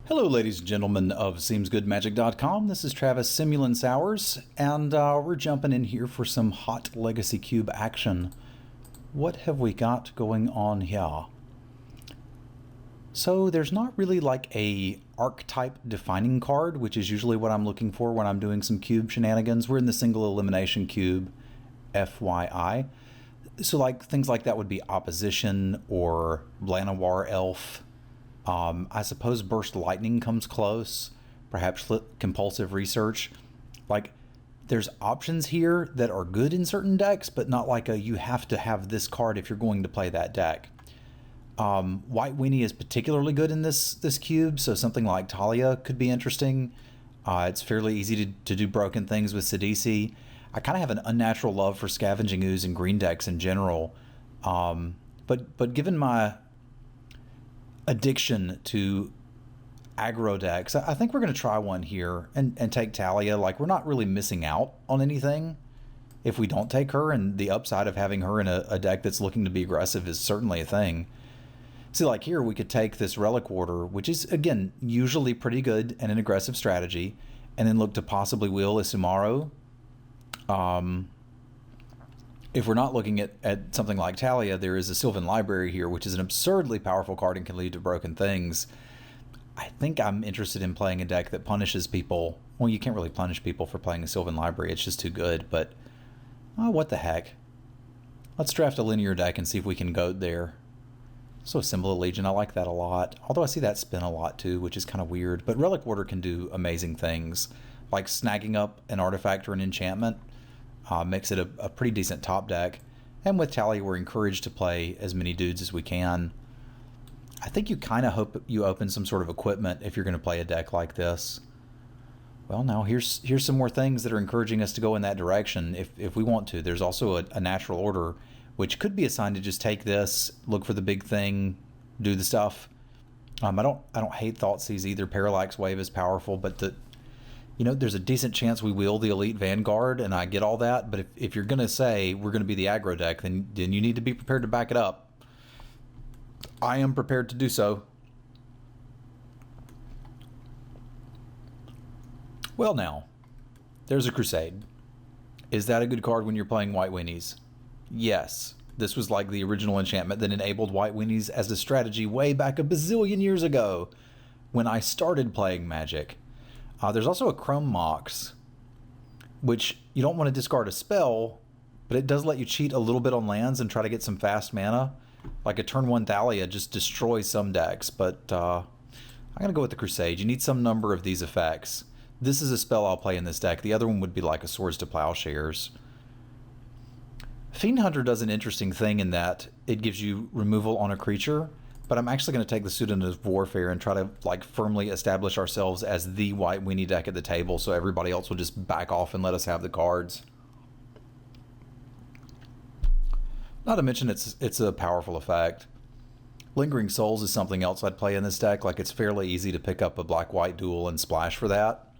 Hello, ladies and gentlemen of SeemsGoodMagic.com. This is Travis Semulin Sowers, and we're jumping in here for some hot Legacy Cube action. What have we got going on here? So there's not really like a archetype defining card, which is usually what I'm looking for when I'm doing some cube shenanigans. We're in the single elimination cube, FYI. So like things like that would be opposition or Llanowar Elf. I suppose Burst Lightning comes close, perhaps Compulsive Research. Like, there's options here that are good in certain decks, but not like you have to have this card if you're going to play that deck. White Weenie is particularly good in this cube, so something like Talia could be interesting. It's fairly easy to do broken things with Sidisi. I kind of have an unnatural love for Scavenging Ooze and green decks in general, but given my addiction to aggro decks, I think we're going to try one here and take Talia. Like, we're not really missing out on anything if we don't take her, and the upside of having her in a deck that's looking to be aggressive is certainly a thing. See, like here, we could take this Relic Warder, which is, again, usually pretty good and an aggressive strategy, and then look to possibly wheel Isumaro. If we're not looking at something like Talia, there is a Sylvan Library here, which is an absurdly powerful card and can lead to broken things. I think I'm interested in playing a deck that punishes people. Well, you can't really punish people for playing a Sylvan Library. It's just too good, but what the heck. Let's draft a linear deck and see if we can goad there. So Symbol of Legion, I like that a lot. Although I see that spin a lot too, which is kind of weird. But Relic Warder can do amazing things, like snagging up an artifact or an enchantment. Makes it a pretty decent top deck. And with Talia, we're encouraged to play as many dudes as we can. I think you kind of hope you open some sort of equipment if you're going to play a deck like this. Well, now here's some more things that are encouraging us to go in that direction if we want to. There's also a natural order, which could be assigned to just take this, look for the big thing, do the stuff. I don't hate Thoughtseize either. Parallax Wave is powerful, but there's a decent chance we wheel the Elite Vanguard, and I get all that, but if you're going to say we're going to be the aggro deck, then you need to be prepared to back it up. I am prepared to do so. Well, now, there's a Crusade. Is that a good card when you're playing White Weenies? Yes. This was like the original enchantment that enabled White Weenies as a strategy way back a bazillion years ago when I started playing Magic. There's also a Chrome Mox, which you don't want to discard a spell, but it does let you cheat a little bit on lands and try to get some fast mana. Like a turn 1 Thalia just destroys some decks, but I'm going to go with the Crusade. You need some number of these effects. This is a spell I'll play in this deck. The other one would be like a Swords to Plowshares. Fiend Hunter does an interesting thing in that it gives you removal on a creature, but I'm actually going to take the Pseudonym of Warfare and try to like firmly establish ourselves as the White Weenie deck at the table, so everybody else will just back off and let us have the cards. Not to mention it's a powerful effect. Lingering Souls is something else I'd play in this deck. Like, it's fairly easy to pick up a black-white duel and splash for that.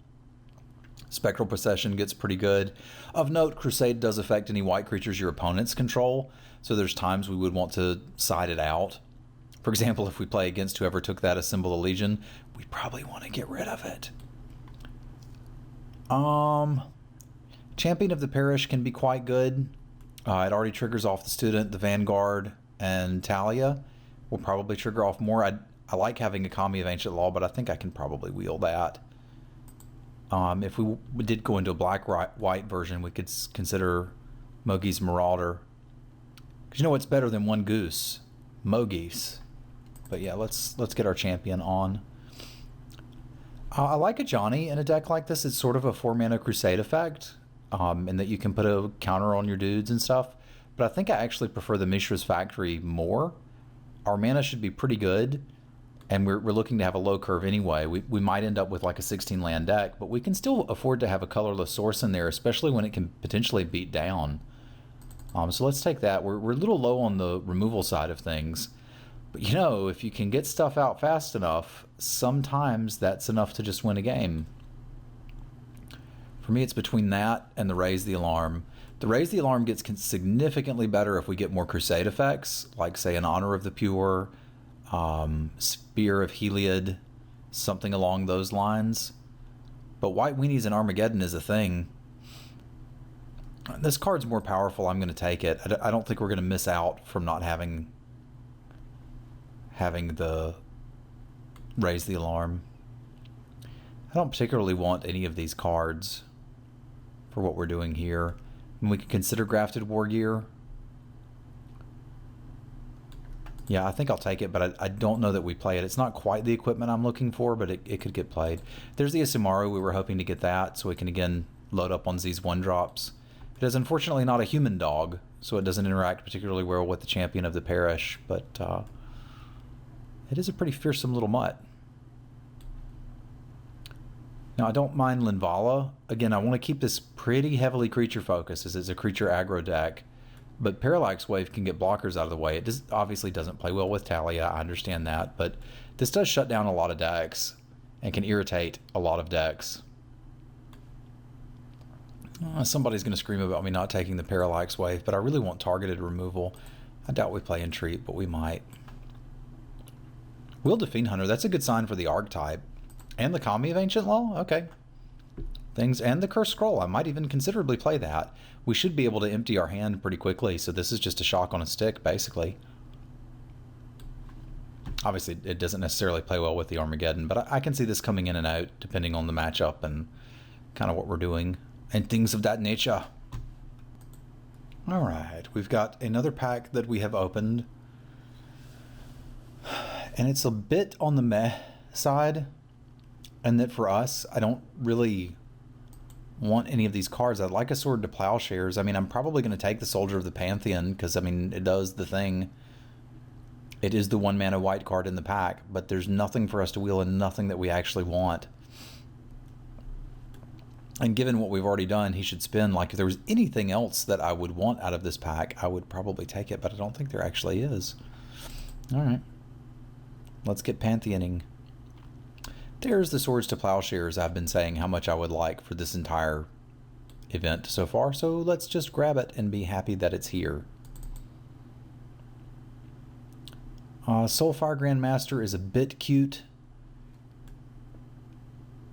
Spectral Procession gets pretty good. Of note, Crusade does affect any white creatures your opponents control, so there's times we would want to side it out. For example, if we play against whoever took that as Symbol of Legion, we probably want to get rid of it. Champion of the Parish can be quite good. It already triggers off the Student, the Vanguard, and Talia. Will probably trigger off more. I like having a Kami of Ancient Law, but I think I can probably wheel that. If we did go into a black-white version, we could consider Mogi's Marauder. Because you know what's better than one goose? Mogi's. But yeah, let's get our champion on. I like a Johnny in a deck like this. It's sort of a 4-mana Crusade effect, in that you can put a counter on your dudes and stuff. But I think I actually prefer the Mishra's Factory more. Our mana should be pretty good, and we're looking to have a low curve anyway. We might end up with like a 16-land deck, but we can still afford to have a colorless source in there, especially when it can potentially beat down. So let's take that. We're a little low on the removal side of things. But if you can get stuff out fast enough, sometimes that's enough to just win a game. For me, it's between that and the Raise the Alarm. The Raise the Alarm gets significantly better if we get more Crusade effects, like, say, an Honor of the Pure, Spear of Heliod, something along those lines. But White Weenies and Armageddon is a thing. This card's more powerful. I'm going to take it. I don't think we're going to miss out from not having the Raise the Alarm. I don't particularly want any of these cards for what we're doing here. And we could consider Grafted War Gear. Yeah, I think I'll take it, but I don't know that we play it. It's not quite the equipment I'm looking for, but it could get played. There's the Isumaru. We were hoping to get that, so we can, again, load up on these 1-drops. It is unfortunately not a human dog, so it doesn't interact particularly well with the Champion of the Parish, but it is a pretty fearsome little mutt. Now, I don't mind Linvala. Again, I want to keep this pretty heavily creature focused, as it's a creature aggro deck. But Parallax Wave can get blockers out of the way. It obviously doesn't play well with Talia, I understand that. But this does shut down a lot of decks and can irritate a lot of decks. Somebody's going to scream about me not taking the Parallax Wave, but I really want targeted removal. I doubt we play Entreat, but we might. Will Fiend Hunter, that's a good sign for the archetype. And the Kami of Ancient Law? Okay. Things, and the Cursed Scroll. I might even considerably play that. We should be able to empty our hand pretty quickly, so this is just a shock on a stick, basically. Obviously, it doesn't necessarily play well with the Armageddon, but I can see this coming in and out, depending on the matchup and kind of what we're doing, and things of that nature. Alright, we've got another pack that we have opened, and it's a bit on the meh side, and that for us, I don't really want any of these cards. I'd like a Sword to Plowshares. I mean, I'm probably going to take the Soldier of the Pantheon because, I mean, it does the thing. It is the 1-mana white card in the pack, but there's nothing for us to wheel and nothing that we actually want. And given what we've already done, he should spend, like, if there was anything else that I would want out of this pack, I would probably take it, but I don't think there actually is. All right. Let's get Pantheoning. There's the Swords to Plowshares I've been saying how much I would like for this entire event so far, so let's just grab it and be happy that it's here. Soulfire Grandmaster is a bit cute,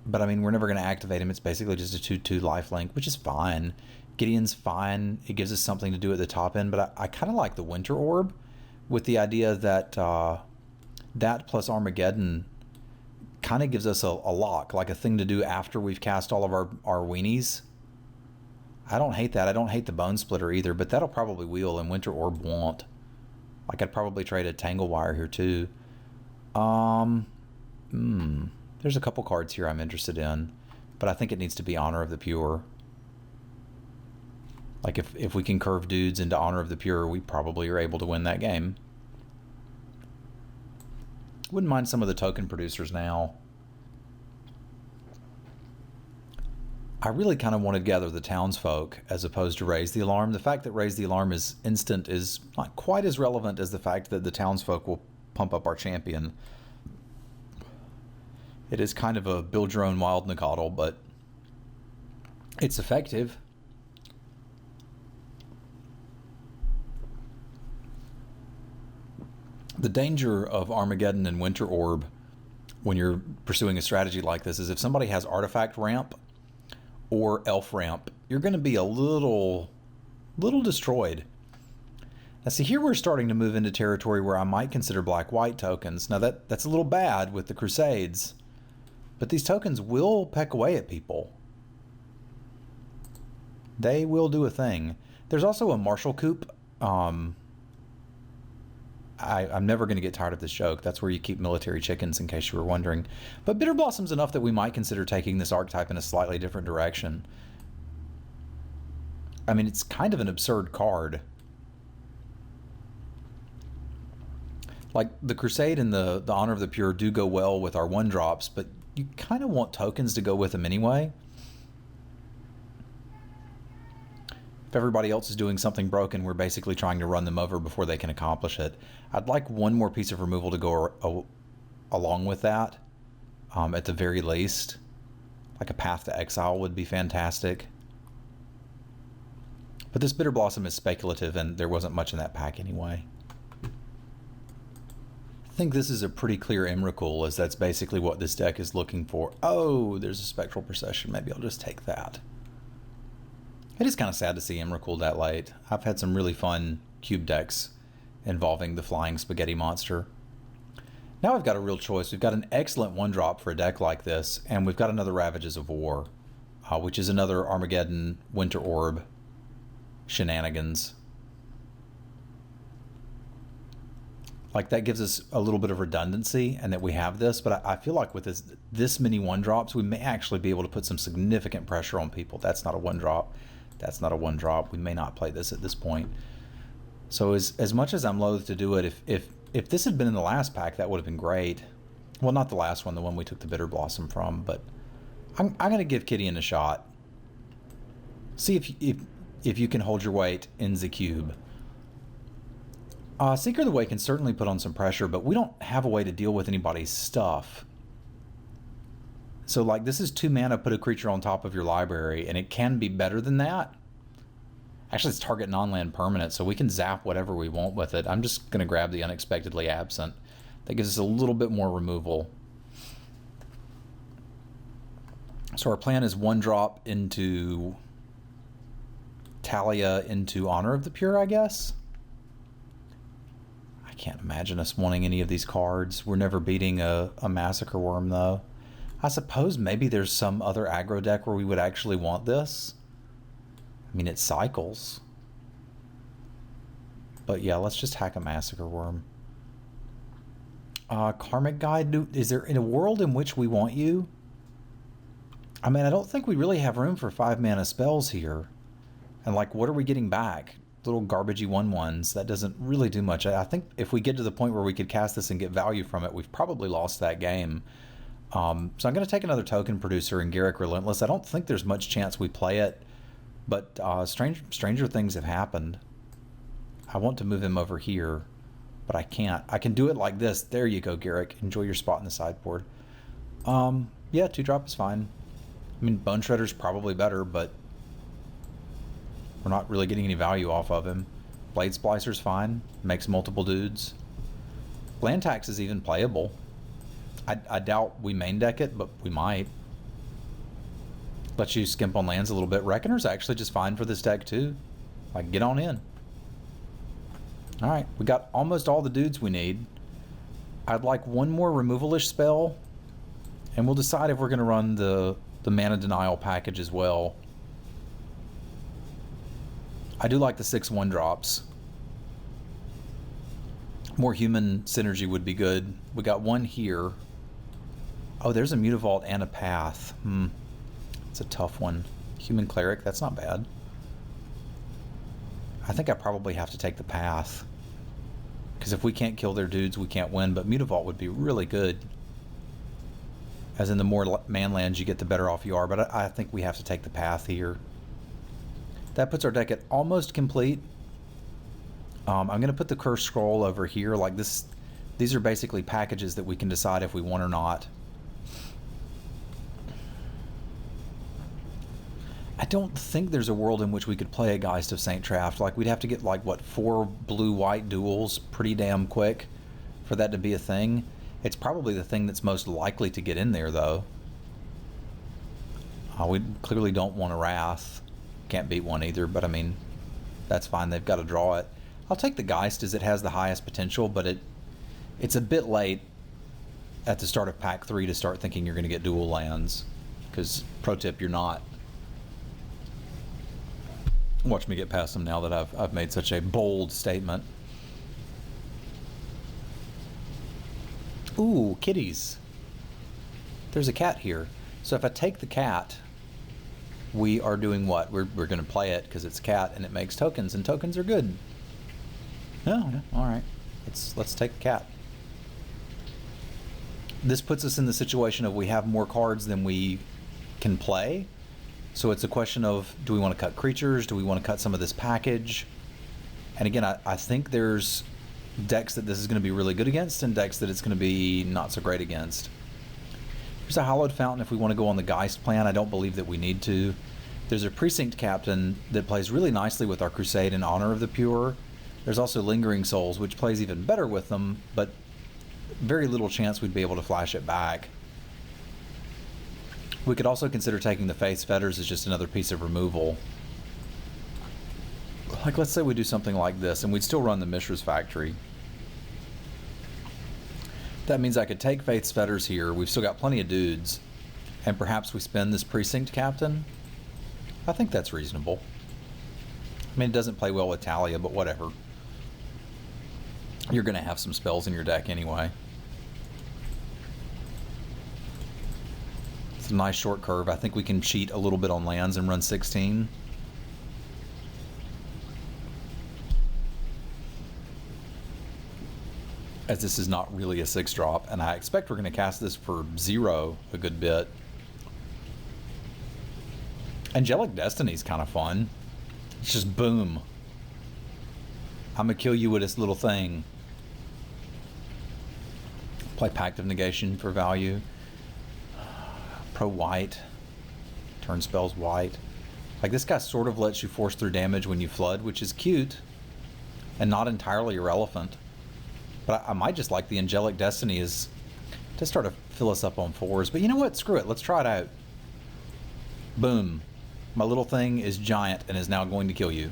but I mean, we're never going to activate him. It's basically just a 2/2 lifelink, which is fine. Gideon's fine. It gives us something to do at the top end, but I kind of like the Winter Orb with the idea that that plus Armageddon kind of gives us a lock, like a thing to do after we've cast all of our weenies. I don't hate that. I don't hate the Bone Splitter either, but that'll probably wheel and Winter Orb won't. Like, I'd probably trade a Tangle Wire here too. There's a couple cards here I'm interested in, but I think it needs to be Honor of the Pure. Like, if we can curve dudes into Honor of the Pure, we probably are able to win that game. Wouldn't mind some of the token producers now. I really kind of want to gather the townsfolk as opposed to Raise the Alarm. The fact that Raise the Alarm is instant is not quite as relevant as the fact that the townsfolk will pump up our champion. It is kind of a build your own wild Nacatl, but it's effective. The danger of Armageddon and Winter Orb when you're pursuing a strategy like this is if somebody has Artifact Ramp or Elf Ramp, you're going to be a little destroyed. Now see, here we're starting to move into territory where I might consider black-white tokens. Now that's a little bad with the Crusades, but these tokens will peck away at people. They will do a thing. There's also a Marshall Coup. I'm never going to get tired of this joke. That's where you keep military chickens, in case you were wondering. But Bitter Blossom's enough that we might consider taking this archetype in a slightly different direction. I mean, it's kind of an absurd card. Like, the Crusade and the Honor of the Pure do go well with our 1-drops, but you kind of want tokens to go with them anyway. If everybody else is doing something broken, we're basically trying to run them over before they can accomplish it. I'd like one more piece of removal to go along with that, at the very least. Like a Path to Exile would be fantastic. But this Bitter Blossom is speculative, and there wasn't much in that pack anyway. think this is a pretty clear Emrakul, as that's basically what this deck is looking for. Oh, there's a Spectral Procession. Maybe I'll just take that. It is kind of sad to see Emrakul that late. I've had some really fun cube decks involving the Flying Spaghetti Monster. Now we've got a real choice. We've got an excellent 1-drop for a deck like this, and we've got another Ravages of War, which is another Armageddon Winter Orb shenanigans. Like, that gives us a little bit of redundancy and that we have this, but I feel like with this many 1-drops, we may actually be able to put some significant pressure on people. That's not a 1-drop. That's not a 1-drop. We may not play this at this point. So as much as I'm loath to do it, if this had been in the last pack, that would have been great. Well, not the last one, the one we took the Bitter Blossom from, but I'm going to give Gideon a shot. See if you can hold your weight in the cube. Seeker of the Way can certainly put on some pressure, but we don't have a way to deal with anybody's stuff. So, like, this is 2 mana, put a creature on top of your library, and it can be better than that. Actually, it's target non-land permanent, so we can zap whatever we want with it. I'm just going to grab the Unexpectedly Absent. That gives us a little bit more removal. So our plan is 1-drop into Talia into Honor of the Pure, I guess. I can't imagine us wanting any of these cards. We're never beating a Massacre Worm, though. I suppose maybe there's some other aggro deck where we would actually want this. I mean, it cycles. But yeah, let's just hack a Massacre Worm. Karmic Guide, is there in a world in which we want you? I mean, I don't think we really have room for 5-mana spells here. And like, what are we getting back? Little garbagey 1/1s. That doesn't really do much. I think if we get to the point where we could cast this and get value from it, we've probably lost that game. So I'm going to take another token producer in Garruk Relentless. I don't think there's much chance we play it, but stranger things have happened. I want to move him over here, but I can't. I can do it like this. There you go, Garruk. Enjoy your spot in the sideboard. Yeah, 2-drop is fine. I mean, Bone Shredder's probably better, but we're not really getting any value off of him. Blade Splicer's fine. Makes multiple dudes. Land Tax is even playable. I doubt we main deck it, but we might. Let you skimp on lands a little bit. Reckoner's actually just fine for this deck too. Like, get on in. Alright, we got almost all the dudes we need. I'd like one more removal-ish spell, and we'll decide if we're going to run the Mana Denial package as well. I do like the 6 1-drops. More human synergy would be good. We got one here. Oh, there's a Mutavault and a Path. It's a tough one. Human Cleric, that's not bad. I think I probably have to take the Path. Because if we can't kill their dudes, we can't win. But Mutavault would be really good. As in, the more man lands you get, the better off you are. But I think we have to take the Path here. That puts our deck at almost complete. I'm going to put the Cursed Scroll over here. Like this, these are basically packages that we can decide if we want or not. I don't think there's a world in which we could play a Geist of Saint Traft. Like, we'd have to get, like, what, 4 blue-white duels pretty damn quick for that to be a thing. It's probably the thing that's most likely to get in there, though. We clearly don't want a Wrath. Can't beat one either, but, I mean, that's fine. They've got to draw it. I'll take the Geist as it has the highest potential, but it's a bit late at the start of Pack 3 to start thinking you're going to get dual lands. Because, pro tip, you're not. Watch me get past them now that I've made such a bold statement. Ooh, kitties. There's a cat here. So if I take the cat, we are doing what? We're going to play it because it's a cat and it makes tokens, and tokens are good. No, all right. Let's take the cat. This puts us in the situation of we have more cards than we can play. So it's a question of, do we want to cut creatures? Do we want to cut some of this package? And again, I think there's decks that this is going to be really good against and decks that it's going to be not so great against. Here's a Hallowed Fountain if we want to go on the Geist plan. I don't believe that we need to. There's a Precinct Captain that plays really nicely with our Crusade in Honor of the Pure. There's also Lingering Souls, which plays even better with them, but very little chance we'd be able to flash it back. We could also consider taking the Faith's Fetters as just another piece of removal. Like, let's say we do something like this, and we'd still run the Mishra's Factory. That means I could take Faith's Fetters here. We've still got plenty of dudes. And perhaps we spend this Precinct Captain. I think that's reasonable. I mean, it doesn't play well with Talia, but whatever. You're going to have some spells in your deck anyway. It's a nice short curve. I think we can cheat a little bit on lands and run 16. As this is not really a 6-drop, and I expect we're going to cast this for 0 a good bit. Angelic Destiny's kind of fun. It's just boom. I'm going to kill you with this little thing. Play Pact of Negation for value. Pro white. Turn spells white. Like, this guy sort of lets you force through damage when you flood, which is cute and not entirely irrelevant. But I might just like the Angelic Destiny is to start to fill us up on 4s. But you know what? Screw it. Let's try it out. Boom. My little thing is giant and is now going to kill you.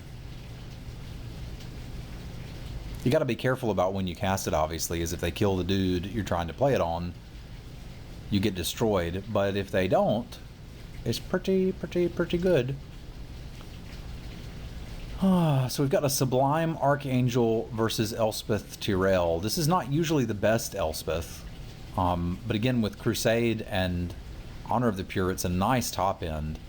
You got to be careful about when you cast it, obviously, is if they kill the dude you're trying to play it on, you get destroyed. But if they don't, it's pretty good. So we've got a Sublime Archangel versus Elspeth Tyrell. This is not usually the best Elspeth. But again, with Crusade and Honor of the Pure, it's a nice top end.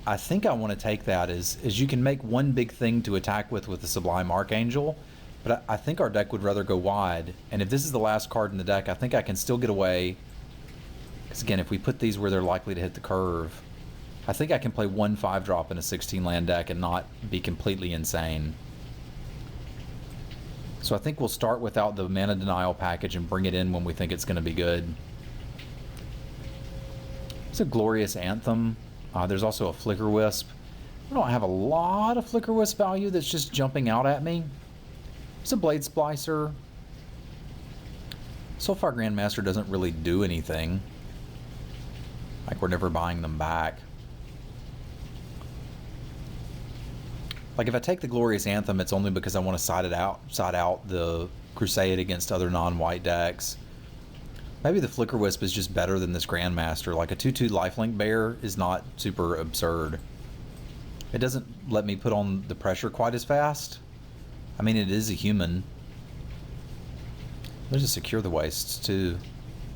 I think I want to take that as you can make one big thing to attack with the Sublime Archangel, but I think our deck would rather go wide. And if this is the last card in the deck, I think I can still get away. Because again, if we put these where they're likely to hit the curve, I think I can play one 5-drop in a 16-land deck and not be completely insane. So I think we'll start without the Mana Denial package and bring it in when we think it's going to be good. It's a Glorious Anthem. There's also a Flicker Wisp. I don't have a lot of Flicker Wisp value that's just jumping out at me. It's a Blade Splicer. Soulfire Grandmaster doesn't really do anything. Like, we're never buying them back. Like, if I take the Glorious Anthem, it's only because I want to side out the Crusade against other non-white decks. Maybe the Flicker Wisp is just better than this Grandmaster. Like, a 2/2 Lifelink Bear is not super absurd. It doesn't let me put on the pressure quite as fast. I mean, it is a human. There's a Secure the Wastes, too.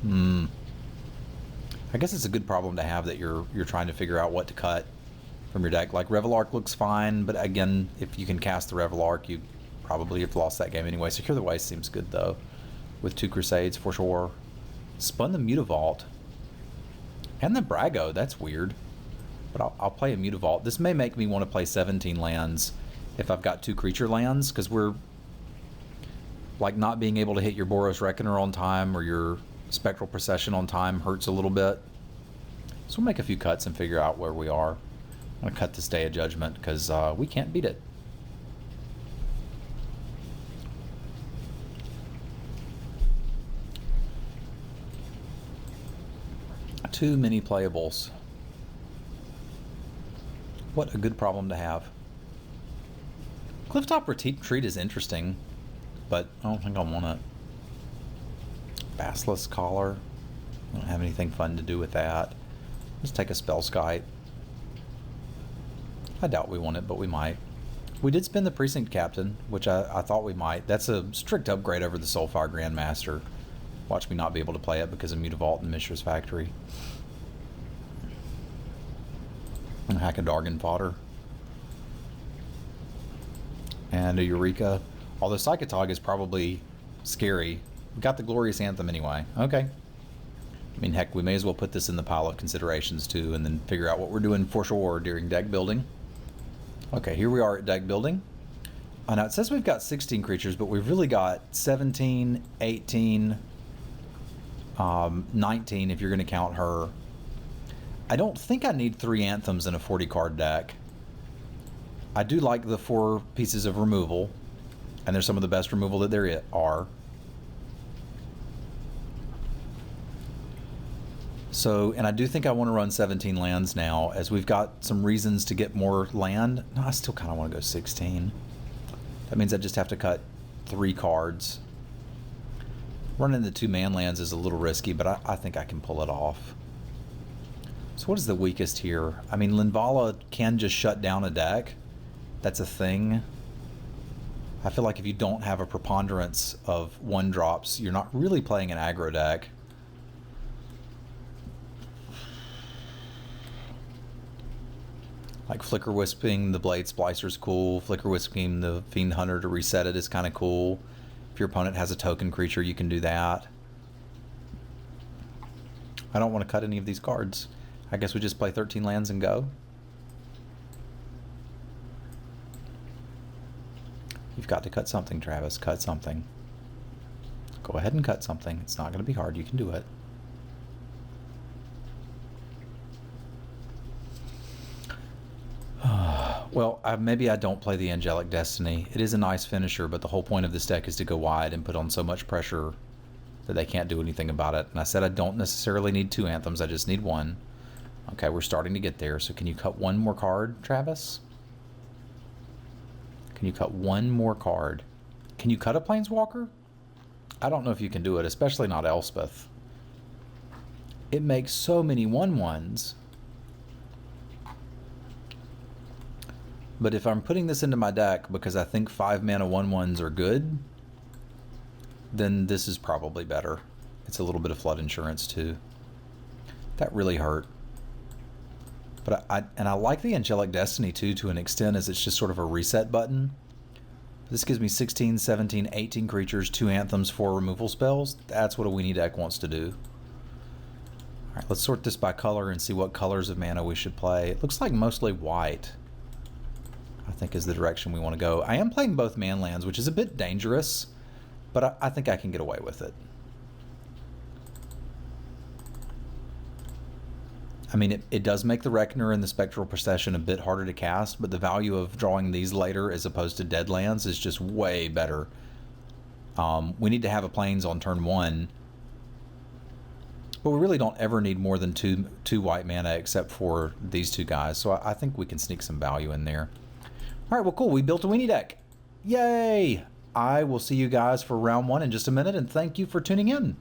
I guess it's a good problem to have that you're trying to figure out what to cut from your deck. Like, Revelark looks fine, but again, if you can cast the Revelark, you probably have lost that game anyway. Secure the Waste seems good, though, with 2 Crusades for sure. Spun the Mutavault. And the Brago, that's weird. But I'll play a Mutavault. This may make me want to play 17 lands if I've got 2 creature lands, because we're, like, not being able to hit your Boros Reckoner on time or your Spectral Procession on time hurts a little bit. So we'll make a few cuts and figure out where we are. I'm going to cut this Day of Judgment because we can't beat it. Too many playables. What a good problem to have. Clifftop Retreat is interesting, but I don't think I want it. Basilisk Collar. I don't have anything fun to do with that. Let's take a Spellskite. I doubt we want it, but we might. We did spin the Precinct Captain, which I thought we might. That's a strict upgrade over the Soulfire Grandmaster. Watch me not be able to play it because of Mutavault and Mishra's Factory. And Hackadargan Fodder. And a Eureka. Although Psychotog is probably scary. We got the Glorious Anthem anyway. Okay. I mean, heck, we may as well put this in the pile of considerations too, and then figure out what we're doing for sure during deck building. Okay, here we are at deck building. Now it says we've got 16 creatures, but we've really got 17, 18, 19 if you're going to count her. I don't think I need 3 Anthems in a 40 card deck. I do like the 4 pieces of removal, and there's some of the best removal that there are. So, and I do think I want to run 17 lands now, as we've got some reasons to get more land. No, I still kind of want to go 16. That means I just have to cut 3 cards. Running the 2-man lands is a little risky, but I think I can pull it off. So what is the weakest here? I mean, Linvala can just shut down a deck. That's a thing. I feel like if you don't have a preponderance of 1-drops, you're not really playing an aggro deck. Like Flicker Wisping the Blade Splicer is cool. Flicker Wisping the Fiend Hunter to reset it is kind of cool. If your opponent has a token creature, you can do that. I don't want to cut any of these cards. I guess we just play 13 lands and go. You've got to cut something, Travis. Cut something. Go ahead and cut something. It's not going to be hard. You can do it. Well, maybe I don't play the Angelic Destiny. It is a nice finisher, but the whole point of this deck is to go wide and put on so much pressure that they can't do anything about it. And I said I don't necessarily need 2 Anthems. I just need 1. Okay, we're starting to get there. So can you cut 1 more card, Travis? Can you cut 1 more card? Can you cut a Planeswalker? I don't know if you can do it, especially not Elspeth. It makes so many 1/1s. But if I'm putting this into my deck because I think 5-mana 1/1s are good, then this is probably better. It's a little bit of flood insurance too. That really hurt. But I like the Angelic Destiny too, to an extent, as it's just sort of a reset button. This gives me 16, 17, 18 creatures, 2 Anthems, 4 removal spells. That's what a Weenie deck wants to do. Alright, let's sort this by color and see what colors of mana we should play. It looks like mostly white, I think, is the direction we want to go. I am playing both man lands, which is a bit dangerous, but I think I can get away with it. I mean, it does make the Reckoner and the Spectral Procession a bit harder to cast, but the value of drawing these later as opposed to dead lands is just way better. We need to have a Plains on turn 1, but we really don't ever need more than two white mana except for these 2 guys, so I think we can sneak some value in there. Alright, well cool, we built a Weenie deck. Yay! I will see you guys for round 1 in just a minute, and thank you for tuning in.